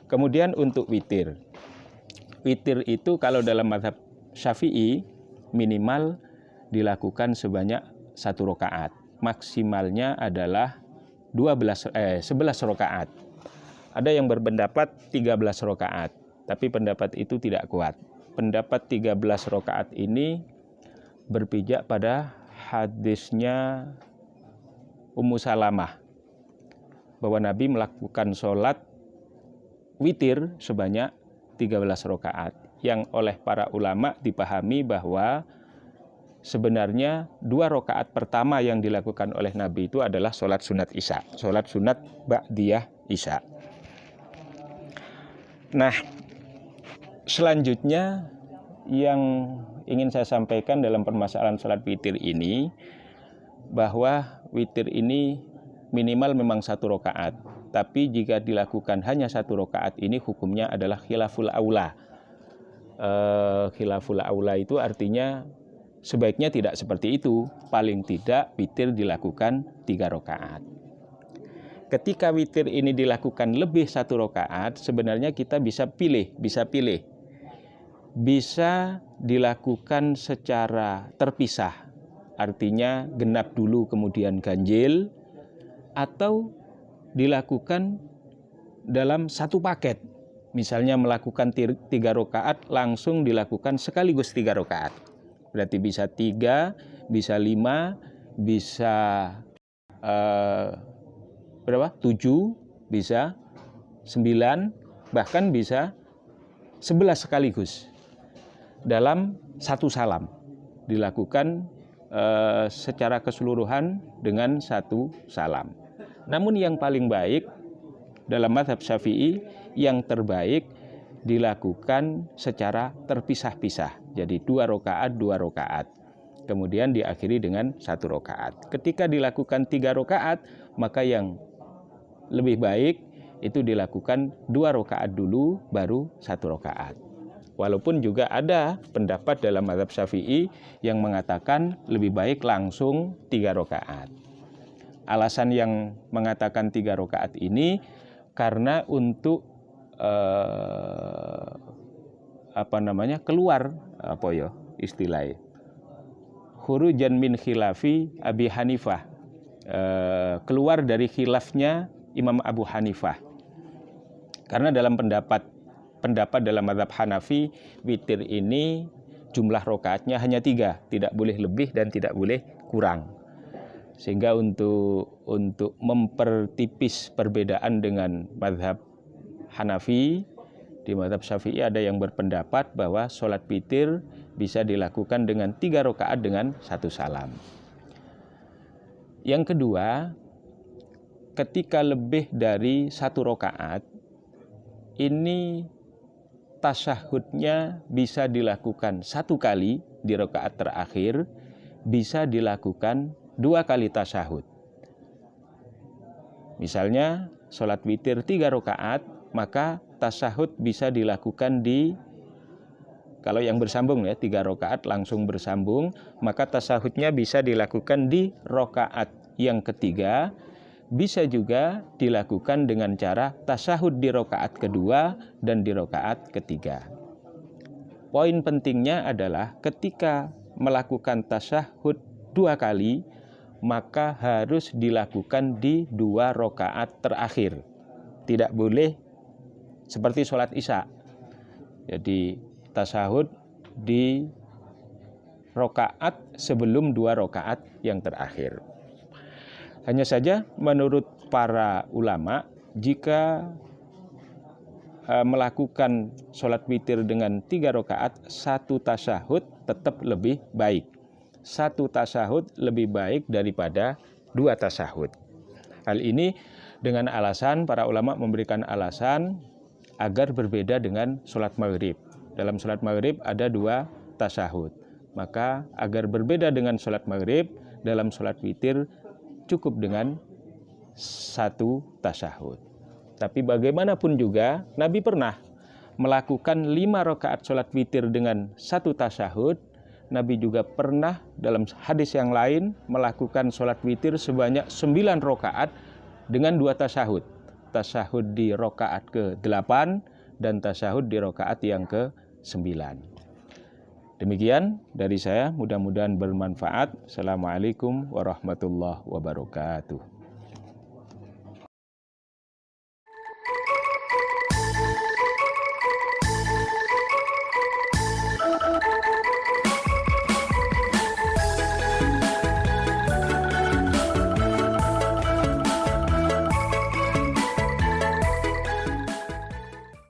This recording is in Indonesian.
Kemudian untuk witir. Witir itu kalau dalam mazhab Syafi'i minimal dilakukan sebanyak 1 rakaat. Maksimalnya adalah 11 rakaat. Ada yang berpendapat 13 rakaat, tapi pendapat itu tidak kuat. Pendapat 13 rakaat ini berpijak pada hadisnya Ummu Salamah bahwa Nabi melakukan sholat witir sebanyak 13 rakaat, yang oleh para ulama dipahami bahwa sebenarnya 2 rakaat pertama yang dilakukan oleh Nabi itu adalah sholat sunat Isya, sholat sunat ba'diyah Isya. Nah, selanjutnya yang ingin saya sampaikan dalam permasalahan sholat witir ini, bahwa witir ini minimal memang 1 rakaat, tapi jika dilakukan hanya 1 rakaat ini hukumnya adalah khilaful aula. Khilaful aula itu artinya sebaiknya tidak seperti itu, paling tidak witir dilakukan 3 rakaat. Ketika witir ini dilakukan lebih 1 rakaat, sebenarnya kita bisa pilih. Bisa dilakukan secara terpisah, artinya genap dulu kemudian ganjil, atau dilakukan dalam satu paket. Misalnya melakukan 3 rakaat langsung dilakukan sekaligus 3 rakaat. Berarti bisa 3, bisa 5, bisa 7, bisa 9, bahkan bisa 11 sekaligus dalam satu salam, dilakukan secara keseluruhan dengan satu salam. Namun yang paling baik dalam mazhab Syafi'i, yang terbaik dilakukan secara terpisah-pisah. Jadi 2 rakaat, 2 rakaat. Kemudian diakhiri dengan 1 rakaat. Ketika dilakukan 3 rakaat, maka yang lebih baik itu dilakukan 2 rakaat dulu, baru 1 rakaat. Walaupun juga ada pendapat dalam mazhab Syafi'i yang mengatakan lebih baik langsung 3 rakaat. Alasan yang mengatakan 3 rakaat ini karena untuk keluar istilahnya khurujan min khilafi Abi Hanifah, keluar dari khilafnya Imam Abu Hanifah. Karena dalam pendapat dalam mazhab Hanafi, witir ini jumlah rakaatnya hanya 3, tidak boleh lebih dan tidak boleh kurang. Sehingga untuk mempertipis perbedaan dengan mazhab Hanafi, di mazhab Syafi'i ada yang berpendapat bahwa sholat witir bisa dilakukan dengan 3 rakaat dengan 1 salam. Yang kedua, ketika lebih dari 1 rakaat, ini tasyahudnya bisa dilakukan 1 kali di rakaat terakhir, bisa dilakukan 2 kali tasyahud. Misalnya sholat witir 3 rakaat, maka tasyahud bisa dilakukan kalau yang bersambung 3 rakaat langsung bersambung, maka tasyahudnya bisa dilakukan di rakaat yang ketiga. Bisa juga dilakukan dengan cara tasyahud di rakaat kedua dan di rakaat ketiga. Poin pentingnya adalah ketika melakukan tasyahud 2 kali, maka harus dilakukan di 2 rakaat terakhir. Tidak boleh seperti sholat Isya. Jadi tasyahud di rakaat sebelum 2 rakaat yang terakhir. Hanya saja menurut para ulama, jika melakukan sholat witir dengan 3 rakaat, 1 tasyahud tetap lebih baik. 1 tasyahud lebih baik daripada 2 tasyahud. Hal ini dengan alasan, para ulama memberikan alasan agar berbeda dengan sholat maghrib. Dalam sholat maghrib ada 2 tasyahud. Maka agar berbeda dengan sholat maghrib, dalam sholat witir cukup dengan 1 tasyahud. Tapi bagaimanapun juga, Nabi pernah melakukan 5 rakaat sholat witir dengan 1 tasyahud. Nabi juga pernah dalam hadis yang lain melakukan sholat witir sebanyak 9 rakaat dengan 2 tasyahud. tasyahud di rakaat ke-8 dan tasyahud di rakaat yang ke-9. Demikian dari saya, mudah-mudahan bermanfaat. Assalamualaikum warahmatullahi wabarakatuh.